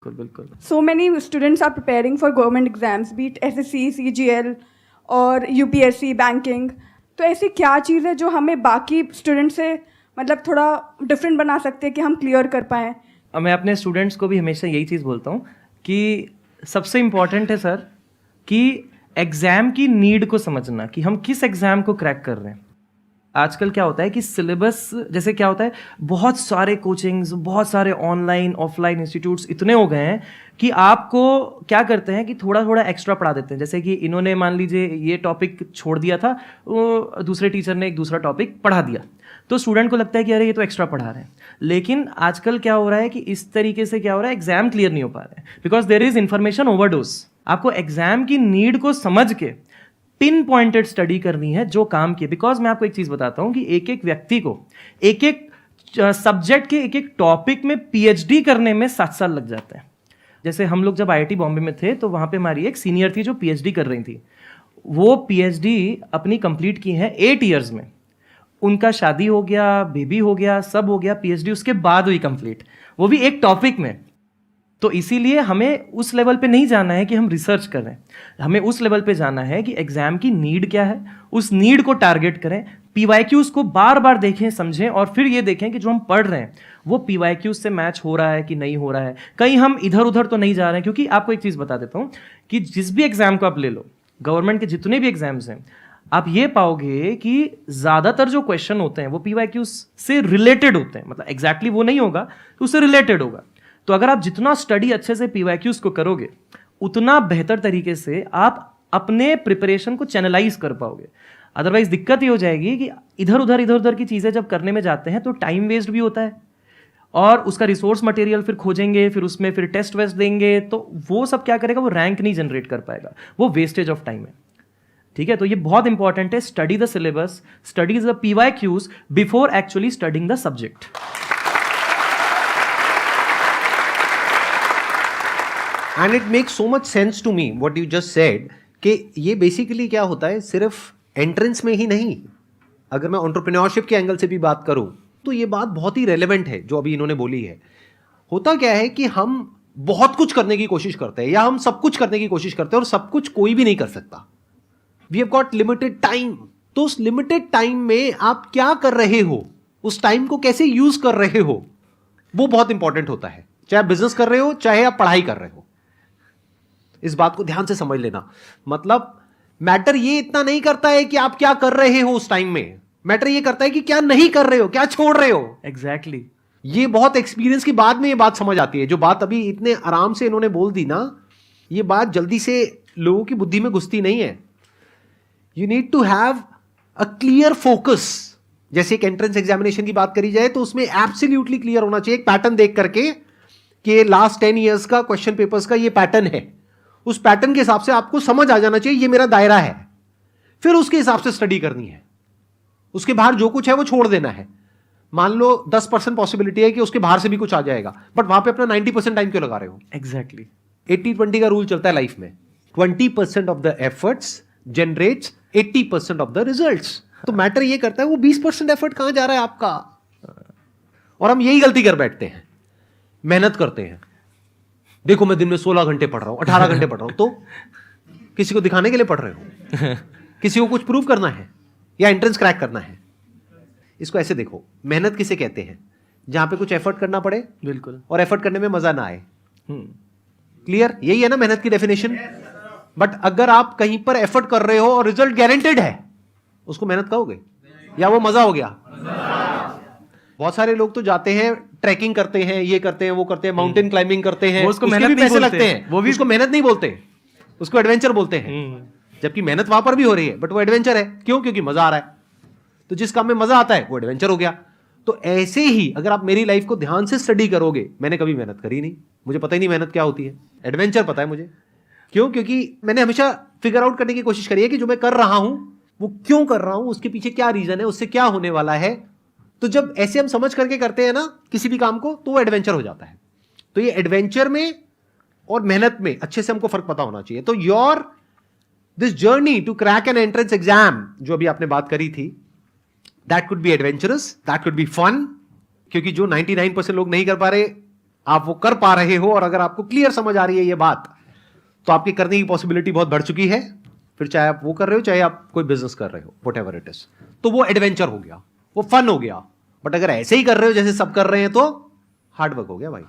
बिल्कुल बिल्कुल। So many students are preparing for government exams, be it SSC, CGL और UPSC, banking. तो ऐसी क्या चीज़ है जो हमें बाकी स्टूडेंट से मतलब थोड़ा डिफरेंट बना सकते हैं कि हम क्लियर कर पाएँ? अब मैं अपने स्टूडेंट्स को भी हमेशा यही चीज़ बोलता हूँ कि सबसे इम्पॉर्टेंट है सर कि एग्ज़ाम की नीड को समझना कि हम किस एग्ज़ाम को क्रैक कर रहे हैं। आजकल क्या होता है कि सिलेबस जैसे क्या होता है, बहुत सारे कोचिंग्स, बहुत सारे ऑनलाइन ऑफलाइन इंस्टीट्यूट्स इतने हो गए हैं कि आपको क्या करते हैं कि थोड़ा थोड़ा एक्स्ट्रा पढ़ा देते हैं। जैसे कि इन्होंने मान लीजिए ये टॉपिक छोड़ दिया था, वो दूसरे टीचर ने एक दूसरा टॉपिक पढ़ा दिया, तो स्टूडेंट को लगता है कि अरे ये तो एक्स्ट्रा पढ़ा रहे हैं। लेकिन आजकल क्या हो रहा है कि इस तरीके से क्या हो रहा है, एग्जाम क्लियर नहीं हो पा रहे हैं because there is information overdose. आपको एग्जाम की नीड को समझ के पिन पॉइंटेड स्टडी करनी है जो काम की। बिकॉज मैं आपको एक चीज बताता हूं कि एक एक व्यक्ति को एक एक सब्जेक्ट के एक एक टॉपिक में पीएचडी करने में 7 साल लग जाते हैं। जैसे हम लोग जब आईआईटी बॉम्बे में थे तो वहां पे हमारी एक सीनियर थी जो पीएचडी कर रही थी। वो पीएचडी अपनी कंप्लीट की है 8 ईयर्स में। उनका शादी हो गया, बेबी हो गया, सब हो गया, पीएचडी उसके बाद हुई कंप्लीट, वो भी एक टॉपिक में। तो इसीलिए हमें उस लेवल पे नहीं जाना है कि हम रिसर्च करें, हमें उस लेवल पे जाना है कि एग्जाम की नीड क्या है, उस नीड को टारगेट करें, पीवाईक्यूज को बार बार देखें, समझें और फिर ये देखें कि जो हम पढ़ रहे हैं वो पीवाईक्यूज से मैच हो रहा है कि नहीं हो रहा है, कहीं हम इधर उधर तो नहीं जा रहे हैं। क्योंकि आपको एक चीज बता देता हूं कि जिस भी एग्जाम को आप ले लो, गवर्नमेंट के जितने भी एग्जाम्स हैं, आप ये पाओगे कि ज्यादातर जो क्वेश्चन होते हैं वो पीवाईक्यूज से रिलेटेड होते हैं। मतलब एग्जैक्टली वो नहीं होगा तो उससे रिलेटेड होगा। तो अगर आप जितना स्टडी अच्छे से पीवाईक्यूज को करोगे उतना बेहतर तरीके से आप अपने प्रिपरेशन को चैनलाइज कर पाओगे। अदरवाइज दिक्कत ये हो जाएगी कि इधर उधर की चीजें जब करने में जाते हैं तो टाइम वेस्ट भी होता है और उसका रिसोर्स मटेरियल फिर खोजेंगे, फिर उसमें फिर टेस्ट वेस्ट देंगे, तो वो सब क्या करेगा, वो रैंक नहीं जनरेट कर पाएगा, वो वेस्टेज ऑफ टाइम है। ठीक है, तो ये बहुत इंपॉर्टेंट है, study the syllabus, study the PYQs before actually studying the subject. And it makes so much sense to me what you just said कि ये बेसिकली क्या होता है, सिर्फ एंट्रेंस में ही नहीं, अगर मैं एंटरप्रेन्योरशिप के एंगल से भी बात करूं तो ये बात बहुत ही रेलेवेंट है जो अभी इन्होंने बोली है। होता क्या है कि हम बहुत कुछ करने की कोशिश करते हैं या हम सब कुछ करने की कोशिश करते हैं और सब कुछ कोई भी नहीं कर सकता। We have got limited time. तो उस लिमिटेड टाइम में आप क्या कर रहे हो, उस टाइम को कैसे यूज कर रहे हो, वो बहुत इंपॉर्टेंट होता है। चाहे आप बिजनेस कर रहे हो, चाहे आप पढ़ाई कर रहे हो, इस बात को ध्यान से समझ लेना। मतलब मैटर ये इतना नहीं करता है कि आप क्या कर रहे हो उस टाइम में, मैटर ये करता है कि क्या नहीं कर रहे हो, क्या छोड़ रहे हो। एग्जैक्टली ये बहुत एक्सपीरियंस की बाद में ये बात समझ आती है। जो बात अभी इतने आराम से इन्होंने बोल दी ना, ये बात जल्दी से लोगों की बुद्धि में घुसती नहीं है। You need to have a clear focus. जैसे एक एंट्रेंस एग्जामिनेशन की बात करी जाए तो उसमें एब्सोल्युटली क्लियर होना चाहिए, एक पैटर्न देख करके कि लास्ट 10 ईयर्स का क्वेश्चन पेपर्स का ये पैटर्न है। उस पैटर्न के हिसाब से आपको समझ आ जाना चाहिए ये मेरा दायरा है, फिर उसके हिसाब से स्टडी करनी है। उसके बाहर जो कुछ है वो छोड़ देना है। मान लो 10% पॉसिबिलिटी है कि उसके बाहर से भी कुछ आ जाएगा, बट वहां पे अपना 90% टाइम क्यों लगा रहे हो। एग्जैक्टली 80-20 का रूल चलता है लाइफ में। 20% of the efforts generates 80% of the results. तो मैटर ये करता है वो 20% एफर्ट कहां जा रहा है आपका। और हम यही गलती कर बैठते हैं, मेहनत करते हैं। देखो मैं दिन में 16 घंटे पढ़ रहा हूं, 18 घंटे पढ़ रहा हूं, तो किसी को दिखाने के लिए पढ़ रहे हो, किसी को कुछ प्रूव करना है या एंट्रेंस क्रैक करना है। इसको ऐसे देखो, मेहनत किसे कहते हैं, जहां पे कुछ एफर्ट करना पड़े, बिल्कुल, और एफर्ट करने में मजा ना आए। क्लियर, यही है ना मेहनत की डेफिनेशन। बट अगर आप कहीं पर एफर्ट कर रहे हो और रिजल्ट गारंटेड है, उसको मेहनत कहोगे या वो मजा हो गया। बहुत सारे लोग तो जाते हैं, ट्रैकिंग करते हैं, ये करते हैं, वो करते हैं, माउंटेन क्लाइंबिंग करते हैं, उसको उसके मेहनत भी नहीं पैसे बोलते, लगते हैं, वो भी उसको मेहनत नहीं बोलते, उसको एडवेंचर बोलते हैं। जबकि मेहनत वहां पर भी हो रही है, बट वो एडवेंचर है। क्यों? क्योंकि मजा आ रहा है। तो जिस काम में मजा आता है वो एडवेंचर हो गया। तो ऐसे ही अगर आप मेरी लाइफ को ध्यान से स्टडी करोगे, मैंने कभी मेहनत करी नहीं, मुझे पता ही नहीं मेहनत क्या होती है, एडवेंचर पता है मुझे। क्यों? क्योंकि मैंने हमेशा फिगर आउट करने की कोशिश करी है कि जो मैं कर रहा हूं वो क्यों कर रहा हूं, उसके पीछे क्या रीजन है, उससे क्या होने वाला है। तो जब ऐसे हम समझ करके करते हैं ना किसी भी काम को, तो वो एडवेंचर हो जाता है। तो ये एडवेंचर में और मेहनत में अच्छे से हमको फर्क पता होना चाहिए। तो your this journey to crack an entrance exam, जो अभी आपने बात करी थी, that could be adventurous, that could be fun. क्योंकि जो 99% लोग नहीं कर पा रहे, आप वो कर पा रहे हो और अगर आपको क्लियर समझ आ रही है ये बात, तो आपकी करने की पॉसिबिलिटी बहुत बढ़ चुकी है। फिर चाहे आप वो कर रहे हो, चाहे आप कोई बिजनेस कर रहे हो, व्हाटएवर इट इज, तो वो एडवेंचर हो गया, वो फन हो गया। बट अगर ऐसे ही कर रहे हो जैसे सब कर रहे हैं, तो हार्ड वर्क हो गया भाई।